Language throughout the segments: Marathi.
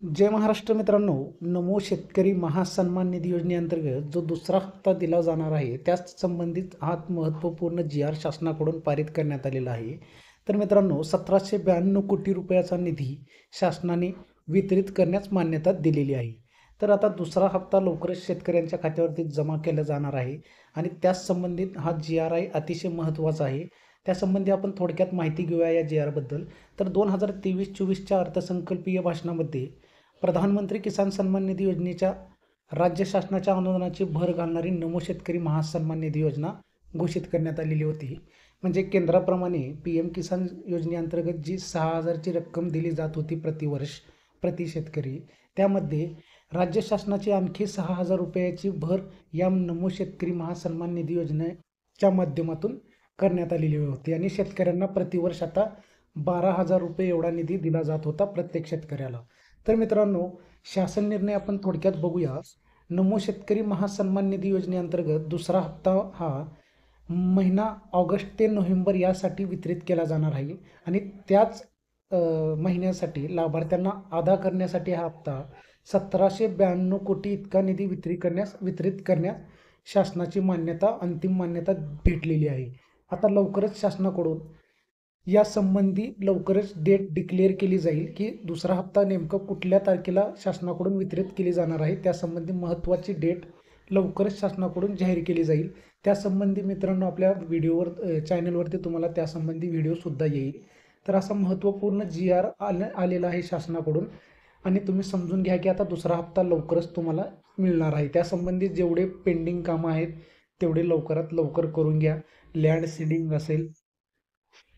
जय महाराष्ट्र मित्रांनो. नमो शेतकरी महासन्मान निधी योजनेअंतर्गत जो दुसरा हप्ता दिला जाणार आहे त्याच संबंधित हा महत्त्वपूर्ण जी आर शासनाकडून पारित करण्यात आलेला आहे. तर मित्रांनो, 1792 कोटी रुपयाचा निधी शासनाने वितरित करण्यास मान्यता दिलेली आहे. तर आता दुसरा हप्ता लवकरच शेतकऱ्यांच्या खात्यावरती जमा केला जाणार आहे आणि त्याच संबंधित हा जी आर आहे अतिशय महत्त्वाचा आहे. त्यासंबंधी आपण थोडक्यात माहिती घेऊया या जी आरबद्दल. तर 2023-24च्या अर्थसंकल्पीय भाषणामध्ये प्रधानमंत्री किसान सन्मान निधी योजनेच्या राज्य शासनाच्या अनुदानाची भर घालणारी नमो शेतकरी महासन्मान निधी योजना घोषित करण्यात आलेली होती. म्हणजे केंद्राप्रमाणे PM किसान योजनेअंतर्गत जी 6,000ची रक्कम दिली जात होती प्रतिवर्ष प्रति शेतकरी, त्यामध्ये राज्य शासनाची आणखी 6,000 रुपयाची भर या नमो शेतकरी महासन्मान निधी योजनेच्या माध्यमातून करण्यात आलेली होती आणि शेतकऱ्यांना प्रतिवर्ष आता 12,000 रुपये एवढा निधी दिला जात होता प्रत्येक शेतकऱ्याला. तर मित्रांनो, शासन निर्णय आपण थोडक्यात बघूया. नमो शेतकरी महासन्मान निधी योजनेअंतर्गत दुसरा हप्ता हा महिना ऑगस्ट ते नोव्हेंबर यासाठी वितरित केला जाणार आहे आणि त्याच महिन्यासाठी लाभार्थ्यांना अदा करण्यासाठी हा हप्ता 1792 कोटी इतका निधी वितरित करण्यास शासनाची अंतिम मान्यता भेटलेली आहे. आता लवकरच शासनाकडून यासंबंधी लवकरच डेट डिक्लेअर केली जाईल की दुसरा हप्ता नेमकं कुठल्या तारखेला शासनाकडून वितरित केली जाणार आहे. त्यासंबंधी महत्त्वाची डेट लवकरच शासनाकडून जाहीर केली जाईल. त्यासंबंधी मित्रांनो, आपल्या चॅनलवरती तुम्हाला त्यासंबंधी व्हिडिओसुद्धा येईल. तर असा महत्त्वपूर्ण जी आर आलेला आहे शासनाकडून आणि तुम्ही समजून घ्या की आता दुसरा हप्ता लवकरच तुम्हाला मिळणार आहे. त्यासंबंधी जेवढे पेंडिंग कामं आहेत तेवढे लवकरात लवकर करून घ्या. लँड सीडिंग असेल,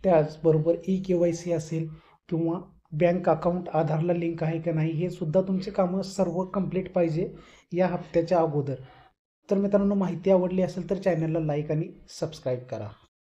त्याचबरोबर KYC असेल किंवा बँक अकाउंट आधारला लिंक आहे का नाही, हे सुद्धा तुमचे कामं सर्व कंप्लीट पाहिजे या हप्त्याच्या अगोदर. तर मित्रांनो, माहिती आवडली असेल तर चॅनलला लाईक आणि सबस्क्राईब करा.